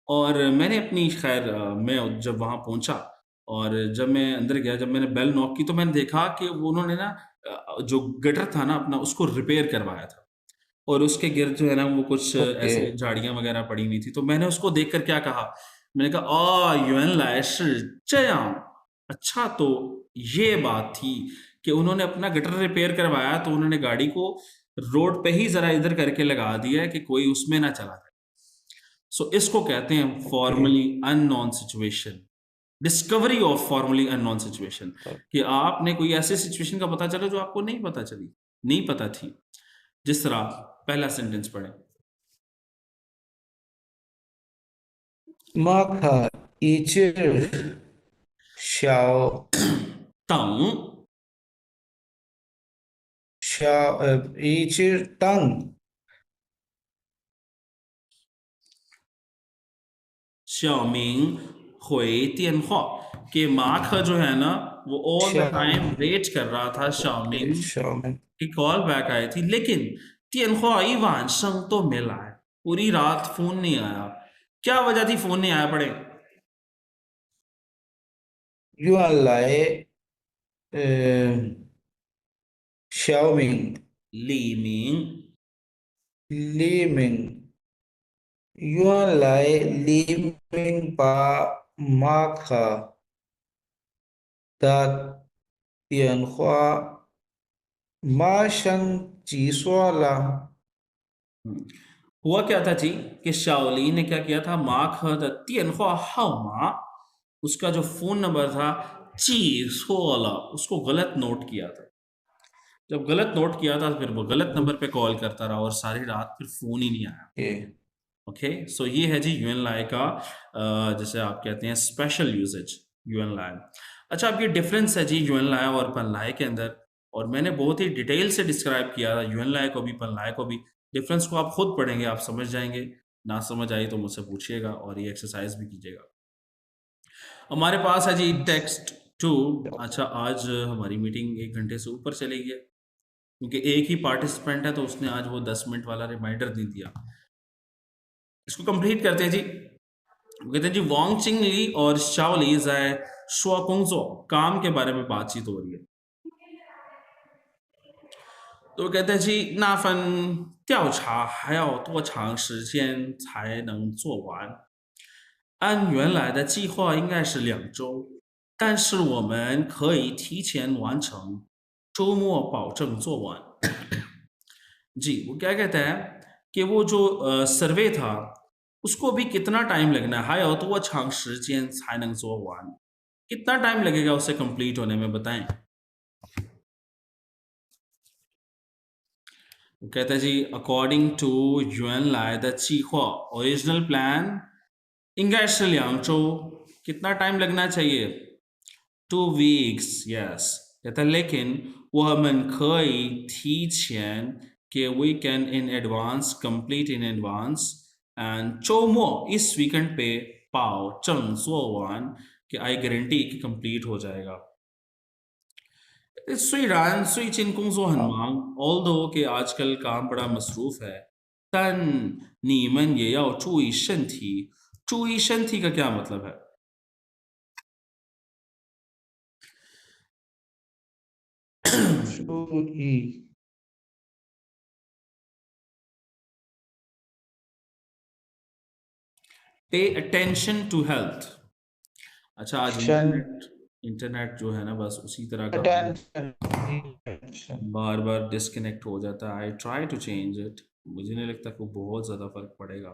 और मैंने अपनी खैर मैं जब वहाँ पहुँचा और जब मैं अंदर गया, जब मैंने बेल नॉक की तो मैंने देखा कि वो उन्होंने ना जो गटर था ना अपना, उसको रिपेयर करवाया था और उसके गिर्द जो है ना वो कुछ ओके ऐसे झाड़ियाँ वगैरह पड़ी हुई थी। तो मैंने उसको देखकर क्या कहा, मैंने कहा युएन लाई shi zheyang। अच्छा, तो ये बात थी कि उन्होंने अपना गटर रिपेयर करवाया तो उन्होंने गाड़ी को रोड पे ही जरा इधर करके लगा दिया है कि कोई उसमें ना चला जाए। सो इसको कहते हैं formally unknown situation, discovery of formally unknown situation, कि आपने कोई ऐसे सिचुएशन का पता चला जो आपको नहीं पता चली, नहीं पता थी। जिस तरह पहला सेंटेंस पढ़े। 马可一只小等一只灯小明回电话कि मार्क जो है ना वो ऑल द टाइम वेट कर रहा था शाओमिंग 小明 की कॉल बैक आई थी, लेकिन 电话一晚上都没来, पूरी रात फोन नहीं आया। क्या वजह थी फोन नहीं आया, पढ़े। 原来小敏、李明，李敏，原来李敏把马克的电话马上记刷了。हुआ क्या था जी कि शाओली ने क्या किया था मार्क द तियनहुआ हाओमा उसका जो फोन नंबर था ची सोला उसको गलत नोट किया था। जब गलत नोट किया था फिर वो गलत नंबर पे कॉल करता रहा और सारी रात फिर फोन ही नहीं आया। ओके, ओके सो ये है जी यूएन लाई का जैसे आप कहते हैं स्पेशल यूजेज यूएन लाई। अच्छा अब ये डिफरेंस है जी यूएन लाई और पन लाई के अंदर, और मैंने बहुत ही डिटेल से डिस्क्राइब किया था यूएन लाई को भी पन लाई को भी। डिफरेंस को आप खुद पढ़ेंगे आप समझ जाएंगे, ना समझ आई तो मुझसे पूछिएगा और ये एक्सरसाइज भी कीजिएगा। हमारे पास है जी टेक्स्ट टू। अच्छा आज हमारी मीटिंग 1 घंटे से ऊपर चली गई है क्योंकि एक ही पार्टिसिपेंट है तो उसने आज वो 10 मिनट वाला रिमाइंडर नहीं दिया। इसको कंप्लीट करते हैं जी। वो कहते हैं जी वांग चिंगली और शाओली जाए शुआ कुंगजो काम के बारे में बातचीत हो रही है। तो वो कहते हैं जी नाफन त्याओ छा还要多长时间才能做完，按原来的计划应该是2周，但是我们可以提前完成，周末保证做完。जी वो क्या कहता है कि वो जो सर्वे था उसको भी कितना टाइम लगना है हाई तो वो छांग शिजियन साइनंग वन कितना टाइम लगेगा उसे कंप्लीट होने में बताएं। वो कहता है जी अकॉर्डिंग टू युएन लाई द चीहुआ ओरिजिनल प्लान इंगैश लियांगचो कितना टाइम लगना चाहिए 2 weeks यस। कहता है लेकिन वह मन कई थी छेन कि we can in advance complete in advance and 周末 इस वीकेंड पे पाओ चंग वन कि आई गारंटी कि कंप्लीट हो जाएगा। 虽然最近工作很忙 although कि आजकल काम बड़ा मसरूफ है 但你们也要注意身体注意身体का क्या मतलब है?注意 Pay attention to health। अच्छा आज इंटरनेट जो है ना बस उसी तरह का attention बार बार डिस्कनेक्ट हो जाता है। I try to change it, मुझे नहीं लगता को बहुत ज़्यादा फर्क पड़ेगा।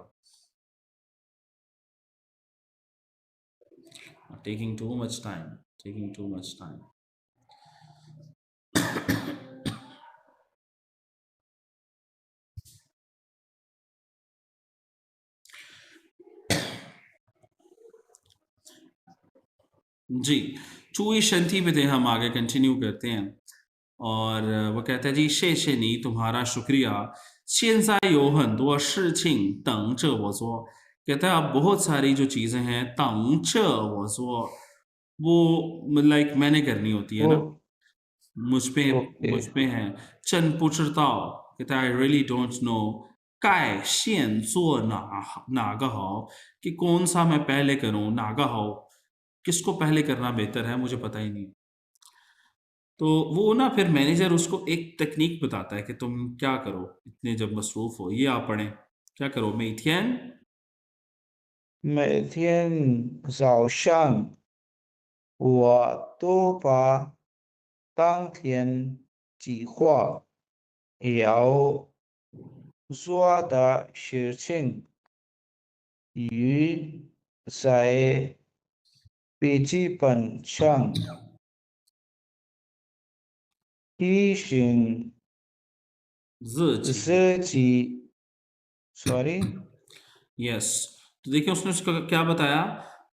Taking too much time, taking too much time. जी चूई शंथी पे थे हम आगे कंटिन्यू करते हैं और वो कहता है जी शे शे नी तुम्हारा शुक्रिया 现在有很多事情等着我做 कहता है अब बहुत सारी जो चीज़ें हैं 等着我做 वो लाइक मैंने करनी होती है ना मुझ पे है 真不知道 कहता है I really don't know 该先做哪个好 कि कौन सा मैं पहले करूं 哪个好 किसको पहले करना बेहतर है मुझे पता ही नहीं। तो वो ना फिर मैनेजर उसको एक टेक्निक बताता है कि तुम क्या करो इतने जब मसरूफ हो, ये आप पढ़ें क्या करो। मेथियन 每天早上我都把当天计划要做的事情与在笔记本上提醒自己，sorry， यस तो देखिए उसने उसका क्या बताया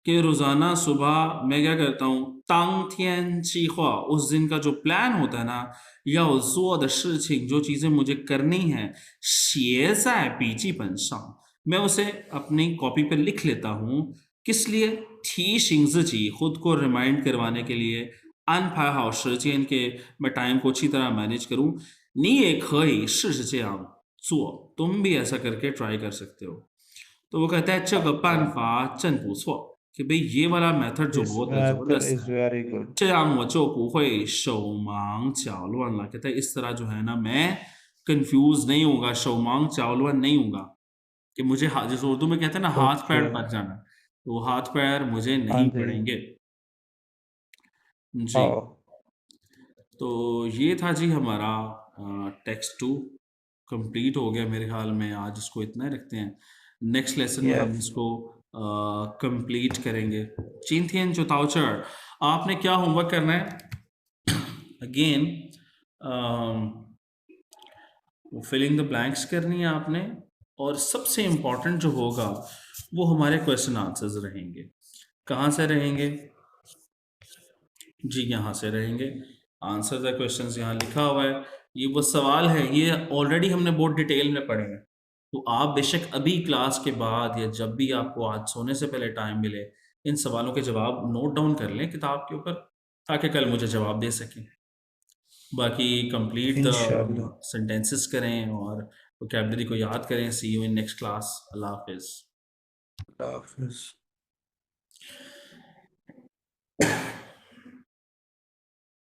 कि रोजाना सुबह मैं क्या करता हूँ तांग थियन चीखवा उस दिन का जो प्लान होता है ना या ज़ो शिचिंग जो चीज़ें मुझे करनी है शेज़ा पीची पंशांग मैं उसे अपनी कॉपी पर लिख लेता हूँ किस लिए थी शिंगजी खुद को रिमाइंड करवाने के लिए अन फाहाओ शिचिन के मैं टाइम को अच्छी तरह मैनेज करूँ नी एक ही शिचियांग तुम भी ऐसा करके ट्राई कर सकते हो। तो वो कहता है 这个办法真不错 कि भाई ये वाला मेथड जो This बहुत method ज़बरदस्त is है, very good. 这样我就不会手忙脚乱了। कहते हैं इस तरह जो है ना मैं कंफ्यूज नहीं होऊंगा, 手忙脚乱 नहीं होऊंगा कि मुझे जैसे उर्दू में कहते हैं ना हाथ पैर Okay. पक जाना, तो हाथ पैर मुझे हाँ नहीं जी। पड़ेंगे जी। Oh, तो ये था जी हमारा टेक्स्ट 2 कंप्लीट हो गया मेरे ख्याल में। आज इसको इतना ही रखते हैं, नेक्स्ट लेसन में हम yes. इसको कंप्लीट करेंगे। चिंथियन चुताउचर, आपने क्या होमवर्क करना है? अगेन फिलिंग द ब्लैंक्स करनी है आपने, और सबसे इम्पोर्टेंट जो होगा वो हमारे क्वेश्चन आंसर्स रहेंगे। कहाँ से रहेंगे जी? यहाँ से रहेंगे। आंसर द क्वेश्चंस यहाँ लिखा हुआ है, ये वो सवाल है, ये ऑलरेडी हमने बहुत डिटेल में पढ़े हैं। तो आप बेशक अभी क्लास के बाद या जब भी आपको आज सोने से पहले टाइम मिले, इन सवालों के जवाब नोट डाउन कर लें किताब के ऊपर, ताकि कल मुझे जवाब दे सकें। बाकी कंप्लीट द इंशाल्लाह। सेंटेंसेस करें और वोकैबुलरी को याद करें। सी यू इन नेक्स्ट क्लास। अल्लाह हाफिज़। अल्लाह हाफिज़।